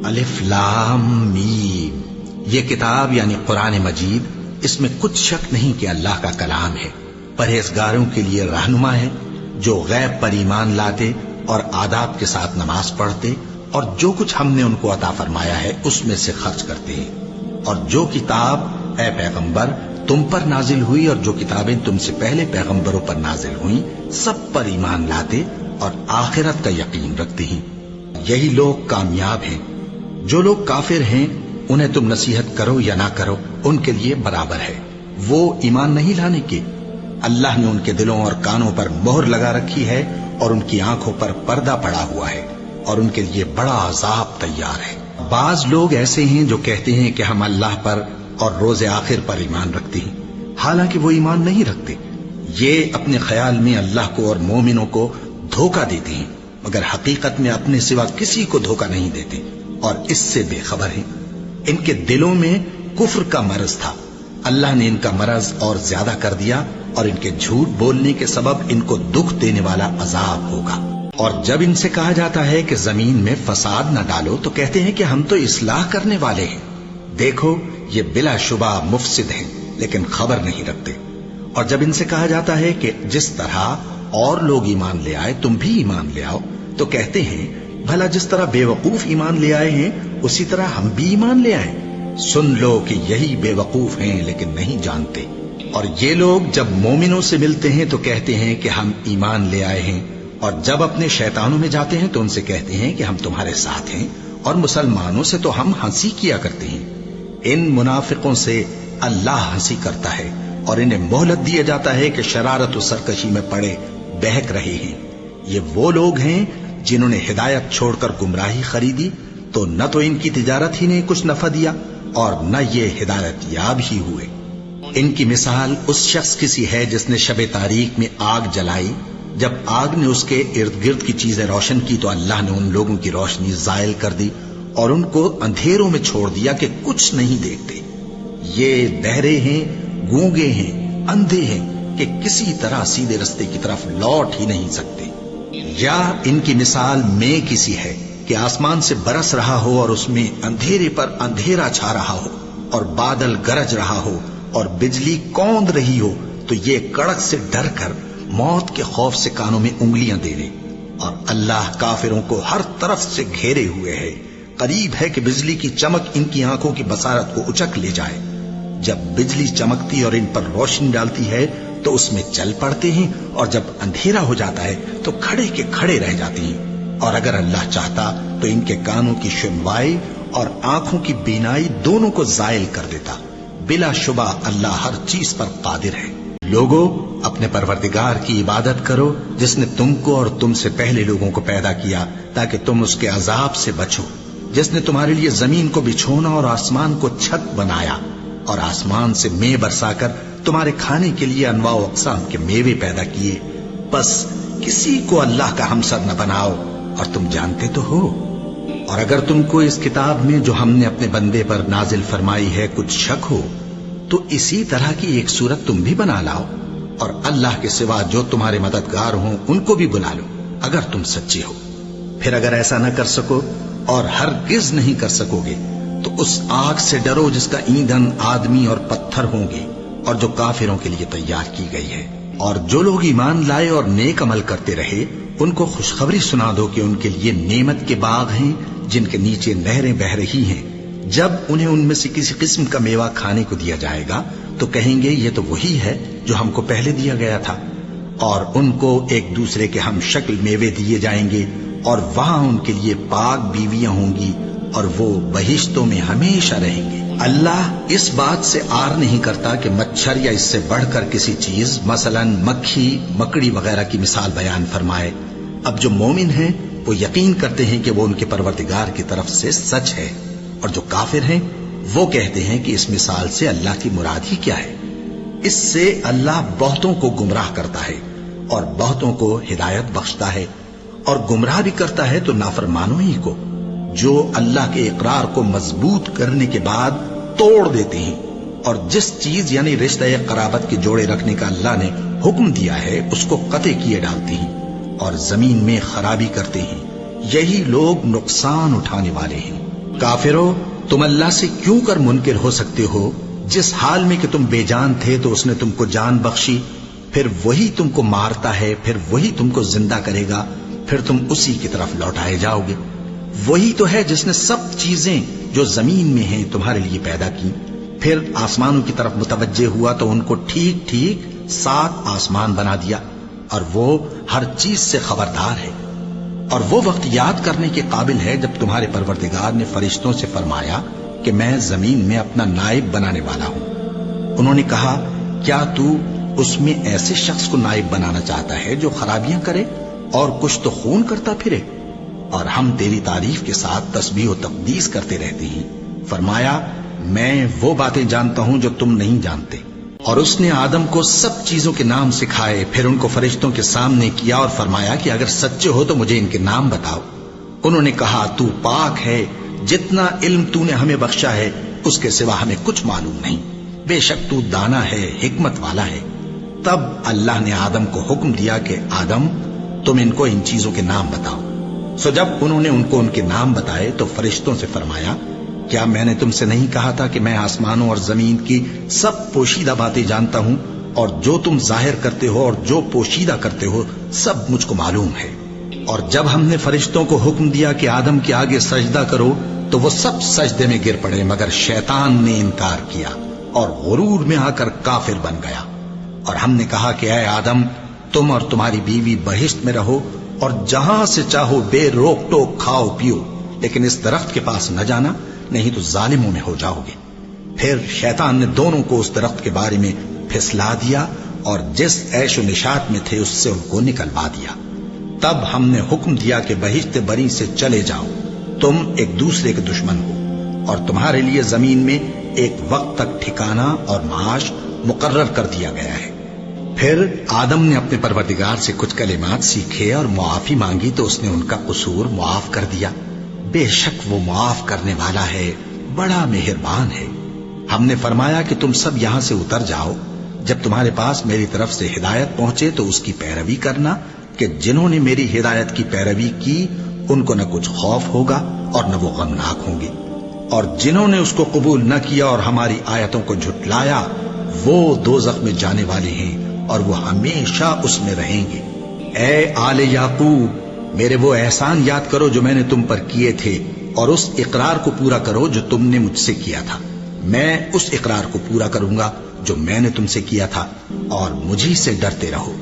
الف لام میم، یہ کتاب یعنی قرآن مجید، اس میں کچھ شک نہیں کہ اللہ کا کلام ہے، پرہیزگاروں کے لیے رہنما ہے، جو غیب پر ایمان لاتے اور آداب کے ساتھ نماز پڑھتے اور جو کچھ ہم نے ان کو عطا فرمایا ہے اس میں سے خرچ کرتے ہیں، اور جو کتاب اے پیغمبر تم پر نازل ہوئی اور جو کتابیں تم سے پہلے پیغمبروں پر نازل ہوئیں سب پر ایمان لاتے اور آخرت کا یقین رکھتے ہیں، یہی لوگ کامیاب ہیں۔ جو لوگ کافر ہیں انہیں تم نصیحت کرو یا نہ کرو ان کے لیے برابر ہے، وہ ایمان نہیں لانے کے، اللہ نے ان کے دلوں اور کانوں پر مہر لگا رکھی ہے اور ان کی آنکھوں پر پردہ پڑا ہوا ہے اور ان کے لیے بڑا عذاب تیار ہے۔ بعض لوگ ایسے ہیں جو کہتے ہیں کہ ہم اللہ پر اور روز آخر پر ایمان رکھتے ہیں، حالانکہ وہ ایمان نہیں رکھتے، یہ اپنے خیال میں اللہ کو اور مومنوں کو دھوکہ دیتے ہیں، مگر حقیقت میں اپنے سوا کسی کو دھوکہ نہیں دیتے اور اس سے بے خبر ہیں۔ ان کے دلوں میں کفر کا مرض تھا، اللہ نے ان کا مرض اور زیادہ کر دیا اور ان کے جھوٹ بولنے کے سبب ان کو دکھ دینے والا عذاب ہوگا۔ اور جب ان سے کہا جاتا ہے کہ زمین میں فساد نہ ڈالو تو کہتے ہیں کہ ہم تو اصلاح کرنے والے ہیں، دیکھو یہ بلا شبہ مفسد ہیں لیکن خبر نہیں رکھتے۔ اور جب ان سے کہا جاتا ہے کہ جس طرح اور لوگ ایمان لے آئے تم بھی ایمان لے آؤ تو کہتے ہیں بھلا جس طرح بے وقوف ایمان لے آئے ہیں اسی طرح ہم بھی ایمان لے آئیں، سن لو کہ یہی بے وقوف ہیں لیکن نہیں جانتے۔ اور یہ لوگ جب مومنوں سے ملتے ہیں تو کہتے ہیں کہ ہم ایمان لے آئے ہیں، اور جب اپنے شیطانوں میں جاتے ہیں تو ان سے کہتے ہیں کہ ہم تمہارے ساتھ ہیں، اور مسلمانوں سے تو ہم ہنسی کیا کرتے ہیں۔ ان منافقوں سے اللہ ہنسی کرتا ہے اور انہیں مہلت دیا جاتا ہے کہ شرارت و سرکشی میں پڑے بہک رہے ہیں۔ یہ وہ لوگ ہیں جنہوں نے ہدایت چھوڑ کر گمراہی خریدی، تو نہ تو ان کی تجارت ہی نے کچھ نفع دیا اور نہ یہ ہدایت یاب ہی ہوئے۔ ان کی مثال اس شخص کی سی ہے جس نے شب تاریک میں آگ جلائی، جب آگ نے اس کے ارد گرد کی چیزیں روشن کی تو اللہ نے ان لوگوں کی روشنی زائل کر دی اور ان کو اندھیروں میں چھوڑ دیا کہ کچھ نہیں دیکھتے۔ یہ بہرے ہیں، گونگے ہیں، اندھے ہیں کہ کسی طرح سیدھے رستے کی طرف لوٹ ہی نہیں سکتے۔ یا ان کی مثال میں کسی ہے کہ آسمان سے برس رہا ہو اور اس میں اندھیرے پر اندھیرا چھا رہا ہو اور بادل گرج رہا ہو اور بجلی کوند رہی ہو تو یہ کڑک سے ڈر کر موت کے خوف سے کانوں میں انگلیاں دے لے، اور اللہ کافروں کو ہر طرف سے گھیرے ہوئے ہے، قریب ہے کہ بجلی کی چمک ان کی آنکھوں کی بصارت کو اچک لے جائے۔ جب بجلی چمکتی اور ان پر روشنی ڈالتی ہے تو اس میں چل پڑتے ہیں، اور جب اندھیرا ہو جاتا ہے تو کھڑے کے کھڑے رہ جاتے ہیں۔ اور اگر اللہ چاہتا تو ان کے کانوں کی سنوائی اور آنکھوں کی بینائی دونوں کو زائل کر دیتا، بلا شبہ اللہ ہر چیز پر قادر ہے۔ لوگوں، اپنے پروردگار کی عبادت کرو جس نے تم کو اور تم سے پہلے لوگوں کو پیدا کیا تاکہ تم اس کے عذاب سے بچو، جس نے تمہارے لیے زمین کو بچھونا اور آسمان کو چھت بنایا اور آسمان سے مے برسا کر تمہارے کھانے کے لیے انواع و اقسام کے میوے پیدا کیے، بس کسی کو اللہ کا ہمسر نہ بناؤ اور تم جانتے تو ہو۔ اور اگر تم کو اس کتاب میں جو ہم نے اپنے بندے پر نازل فرمائی ہے کچھ شک ہو تو اسی طرح کی ایک صورت تم بھی بنا لاؤ، اور اللہ کے سوا جو تمہارے مددگار ہوں ان کو بھی بلا لو اگر تم سچے ہو۔ پھر اگر ایسا نہ کر سکو اور ہرگز نہیں کر سکو گے تو اس آگ سے ڈرو جس کا ایندھن آدمی اور پتھر ہوں گے اور جو کافروں کے لیے تیار کی گئی ہے۔ اور جو لوگ ایمان لائے اور نیک عمل کرتے رہے ان کو خوشخبری سنا دو کہ ان کے لیے نعمت کے باغ ہیں جن کے نیچے نہریں بہہ رہی ہیں، جب انہیں ان میں سے کسی قسم کا میوہ کھانے کو دیا جائے گا تو کہیں گے یہ تو وہی ہے جو ہم کو پہلے دیا گیا تھا، اور ان کو ایک دوسرے کے ہم شکل میوے دیے جائیں گے اور وہاں ان کے لیے پاک بیویاں ہوں گی اور وہ بہشتوں میں ہمیشہ رہیں گے۔ اللہ اس بات سے آر نہیں کرتا کہ مچھر یا اس سے بڑھ کر کسی چیز مثلا مکھی، مکڑی وغیرہ کی مثال بیان فرمائے۔ اب جو مومن ہیں وہ یقین کرتے ہیں کہ وہ ان کے پروردگار کی طرف سے سچ ہے، اور جو کافر ہیں وہ کہتے ہیں کہ اس مثال سے اللہ کی مراد ہی کیا ہے۔ اس سے اللہ بہتوں کو گمراہ کرتا ہے اور بہتوں کو ہدایت بخشتا ہے، اور گمراہ بھی کرتا ہے تو نافرمانوں ہی کو، جو اللہ کے اقرار کو مضبوط کرنے کے بعد توڑ دیتے ہیں، اور جس چیز یعنی رشتہ قرابت کے جوڑے رکھنے کا اللہ نے حکم دیا ہے اس کو قطع کیے ڈالتے ہیں اور زمین میں خرابی کرتے ہیں۔ یہی لوگ نقصان اٹھانے والے ہیں۔ کافرو، تم اللہ سے کیوں کر منکر ہو سکتے ہو؟ جس حال میں کہ تم بے جان تھے تو اس نے تم کو جان بخشی، پھر وہی تم کو مارتا ہے، پھر وہی تم کو زندہ کرے گا، پھر تم اسی کی طرف لوٹائے جاؤ گے۔ وہی تو ہے جس نے سب چیزیں جو زمین میں ہیں تمہارے لیے پیدا کی، پھر آسمانوں کی طرف متوجہ ہوا تو ان کو ٹھیک ٹھیک 7 آسمان بنا دیا، اور وہ ہر چیز سے خبردار ہے۔ اور وہ وقت یاد کرنے کے قابل ہے جب تمہارے پروردگار نے فرشتوں سے فرمایا کہ میں زمین میں اپنا نائب بنانے والا ہوں۔ انہوں نے کہا، کیا تو اس میں ایسے شخص کو نائب بنانا چاہتا ہے جو خرابیاں کرے اور کچھ تو خون کرتا پھرے؟ اور ہم تیری تعریف کے ساتھ تسبیح و تقدیس کرتے رہتے ہیں۔ فرمایا، میں وہ باتیں جانتا ہوں جو تم نہیں جانتے۔ اور اس نے آدم کو سب چیزوں کے نام سکھائے، پھر ان کو فرشتوں کے سامنے کیا اور فرمایا کہ اگر سچے ہو تو مجھے ان کے نام بتاؤ۔ انہوں نے کہا، تو پاک ہے، جتنا علم تو نے ہمیں بخشا ہے اس کے سوا ہمیں کچھ معلوم نہیں، بے شک تو دانا ہے، حکمت والا ہے۔ تب اللہ نے آدم کو حکم دیا کہ آدم، تم ان کو ان چیزوں کے نام بتاؤ۔ سو جب انہوں نے ان کو ان کے نام بتائے تو فرشتوں سے فرمایا، کیا میں نے تم سے نہیں کہا تھا کہ میں آسمانوں اور زمین کی سب پوشیدہ باتیں جانتا ہوں، اور جو تم ظاہر کرتے ہو اور جو پوشیدہ کرتے ہو سب مجھ کو معلوم ہے۔ اور جب ہم نے فرشتوں کو حکم دیا کہ آدم کے آگے سجدہ کرو تو وہ سب سجدے میں گر پڑے، مگر شیطان نے انکار کیا اور غرور میں آ کر کافر بن گیا۔ اور ہم نے کہا کہ اے آدم، تم اور تمہاری بیوی بہشت میں رہو اور جہاں سے چاہو بے روک ٹوک کھاؤ پیو، لیکن اس درخت کے پاس نہ جانا، نہیں تو ظالموں میں ہو جاؤ گے۔ پھر شیطان نے دونوں کو اس درخت کے بارے میں پھسلا دیا اور جس عیش و نشاط میں تھے اس سے ان کو نکلوا دیا۔ تب ہم نے حکم دیا کہ بہشت بری سے چلے جاؤ، تم ایک دوسرے کے دشمن ہو، اور تمہارے لیے زمین میں ایک وقت تک ٹھکانہ اور معاش مقرر کر دیا گیا ہے۔ پھر آدم نے اپنے پروردگار سے کچھ کلمات سیکھے اور معافی مانگی تو اس نے ان کا قصور معاف کر دیا۔ بے شک وہ معاف کرنے والا ہے، بڑا مہربان ہے۔ ہم نے فرمایا کہ تم سب یہاں سے اتر جاؤ، جب تمہارے پاس میری طرف سے ہدایت پہنچے تو اس کی پیروی کرنا، کہ جنہوں نے میری ہدایت کی پیروی کی ان کو نہ کچھ خوف ہوگا اور نہ وہ غمناک ہوں گے، اور جنہوں نے اس کو قبول نہ کیا اور ہماری آیتوں کو جھٹلایا وہ دوزخ میں جانے والے ہیں اور وہ ہمیشہ اس میں رہیں گے۔ اے آل یعقوب، میرے وہ احسان یاد کرو جو میں نے تم پر کیے تھے، اور اس اقرار کو پورا کرو جو تم نے مجھ سے کیا تھا۔ میں اس اقرار کو پورا کروں گا جو میں نے تم سے کیا تھا، اور مجھی سے ڈرتے رہو۔